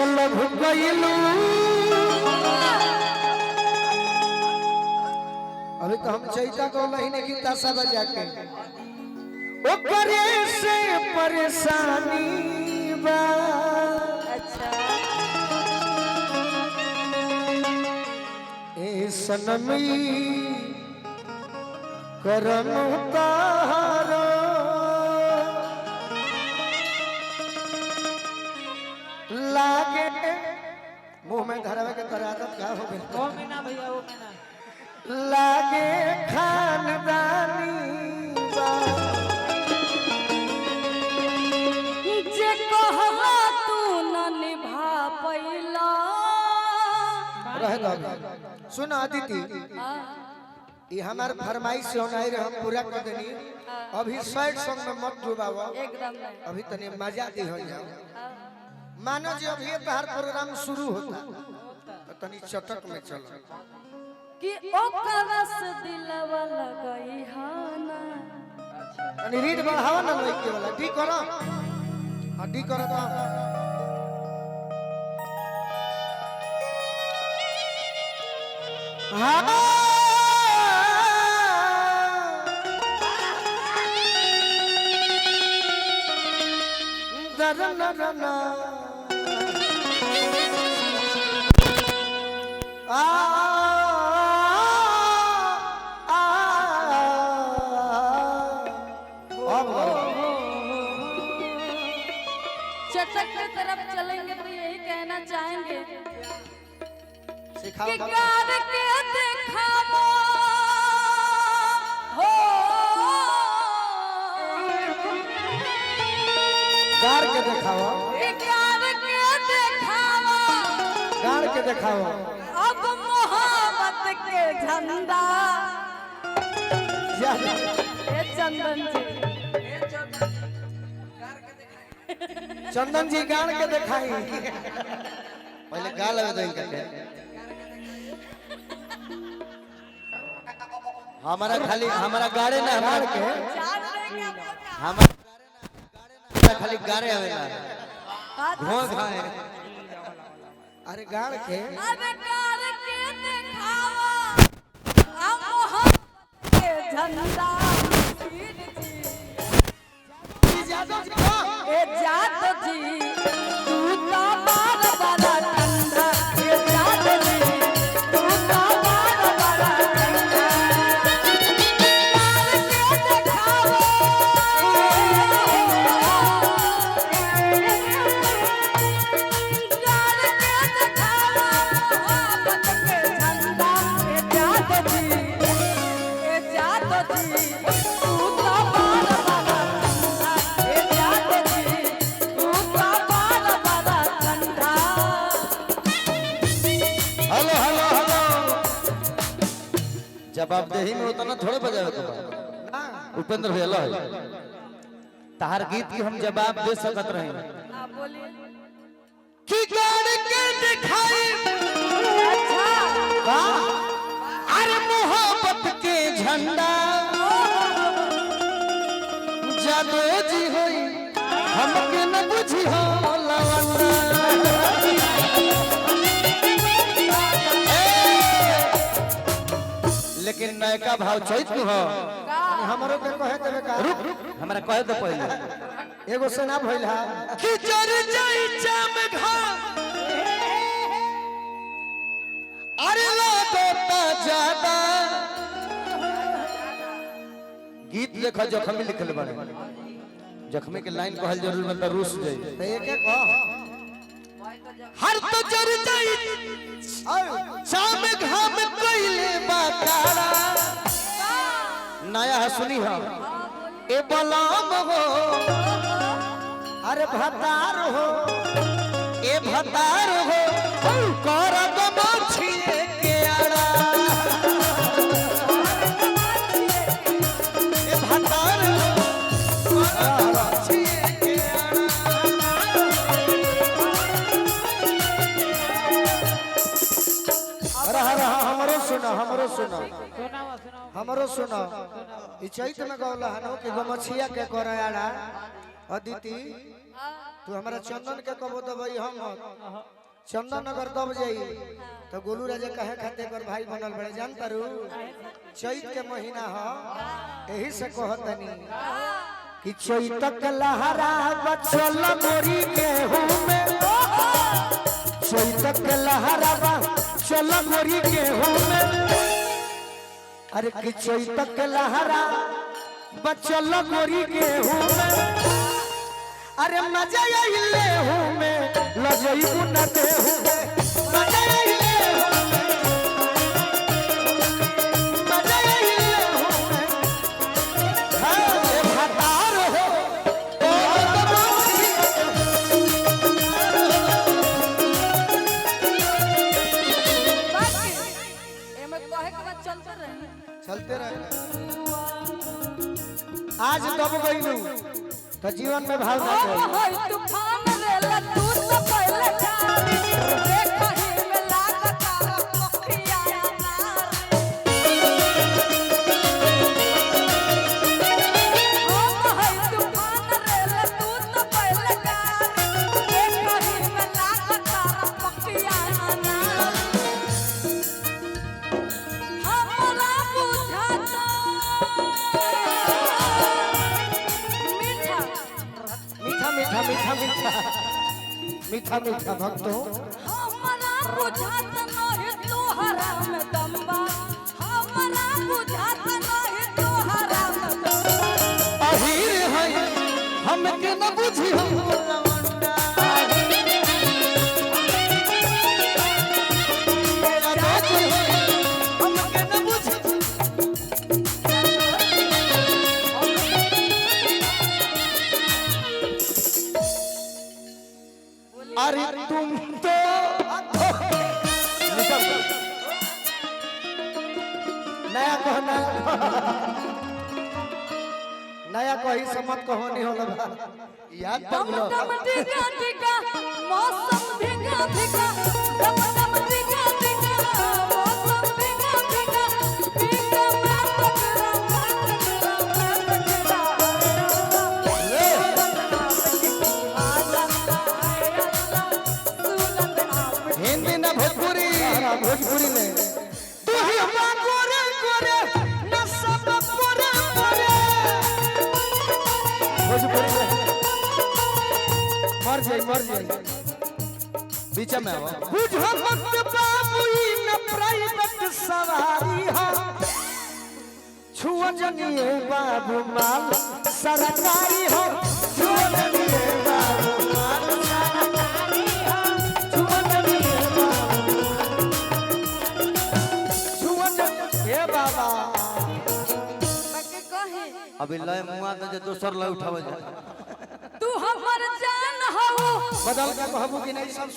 सोलह गइलू अभी तो हम चैता को महीने की ताशा बजा के ओकरे से परेशानी बा। अच्छा ए सनमी करम तारो लागे मुंह में धरवे के तरह आदत का हो गई वो में ना भैया वो में ना लागे खानदानी बा। जे कहला तू न निभा पैला रह दो सुन अदिति ये हमार फरमाइश से होना है हम पूरा कर देनी अभी सैड सॉन्ग में मत डुबाओ एकदम नहीं अभी तने मजा दी हो जाओ मानो जी अभी ये तहार प्रोग्राम शुरू होता तो तनी चटक में चलो कि ओकरा से दिलवा लगई हाना तनी रीड बढ़ावा ना लइके वाला डी करो हां डी करो तो हां दरना चटक की तरफ चलेंगे तो यही कहना चाहेंगे सिखाओ कि कार के दिखाओ हो गाड़ के दिखाओ कि कार के दिखाओ गाड़ के दिखाओ अब मोहब्बत के झंडा ये चंदन जी चंदन जी गाड़ के दिखाई पहले गाल लगा देंगे हमारा खाली हमारा गाड़े ना हमारे के जान देंगे आप लोग क्या? हमारा खाली गाड़े आवेला घोंघ है अरे गाड़ के अरे कार के दिखाओ अब मोहब्बत के झंडा ए जात जी तू तो बार बार ठंडा ए जात जी तू तो बार बार ठंडा कार के दिखाओ कार के दिखाओ मोहब्बत के झंडा ए जात जी तू तो बार बार ए जात जी तू तो बार बार ठंडा हेलो हेलो हेलो जवाबदेही में उतना थोड़े बजावे के बा उपेंद्र भैया लो तहार गीत की हम जवाब दे सकत रहे आप बोलिए कि गाड़ के दिखाई अच्छा अरे मोहब्बत के झंडा जादू जी होई हमके न बुझी हो लवंडा लेकिन नयका भाव चैत नु हो हमरो के कहे देबे का रुक हमरा कहे तो पहले एगो से ना भइल हा कि जर जाई चाम घा अरे लागता ज्यादा गीत देखो जखमी लिखल बाड़े जखमी के लाइन कहल जरूर में तो रूस जाई तो एके कह हर तो जर जाई चाम घाम कइले बाकारा नया है सुनी हो ए बलाम हो अरे भतार हो ए भतार हो कर दो मछिए के आड़ा ए भतार हो कर दो मछिए के आड़ा अरे हमरो सुनो सुनावा सुनावा हमरो सुनो ई चैत में गौला हनो कि गमछिया के करे आड़ा अदिति तू हमारा चंदन के कबो दबई हम चंदन अगर दब जाई तो गोलू राजा कहे खाते कर भाई बनल बड़े जानता रू चैत के महीना ह यही से कहतनी कि चैत के लहरा बचल मोरी गेहूं में चैत के लहरा बचल मोरी गेहूं में अरे कि चैत के लहरा बचल मोरी गेहूं में अरे मजा आइले हूं मैं लजई न देहूं मजा आइले हूं मजा आइले हूं मैं हां हतार हो ओ एमे कहे के बाद चलते रहे आज दब गइलू तो जीवन में भाव ना होय तूफान रेला तू तो पहले जानी देखा ही में लागत पखिया होय तूफान रेला तू तो पहले जानी देखा ही में लागत पखिया हमरा बुझाता मीठा मीठा मीठा मीठा मीठा भक्तों हमरा बुझात नहीं तोहरा में दम्बा हमरा बुझात नहीं तोहरा में दम्बा अहीर है हम के न बुझी हम लवंडा हम के न बुझी अरे तुम तो नया कहना नया कही समझ कहानी होला बा याद दम पगलो दम टिका टिका मौसम भिगा भिगा दम दम टिका टिका मौसम भिगा भिगा टिका मैं पकड़ा हिंदी ना भोजपुरी भोजपुरी में तू ही हमारा गोरे गोरे न सब गोरे गोरे भोजपुरी में मर जाई बीच में आओ बुझो मत बाबू ई न प्राइवेट सवारी हा छुआ जनिए बाबू माल सरकारी हो छुआ जनिए बाबू माल सरकारी हो छुआ जनिए बाबू छुआ जनिए बाबा बाकी कहे अभी लय मुआ दे दोसर लय उठावे जा तू हमर जान हो बदल के कहबू कि नहीं सब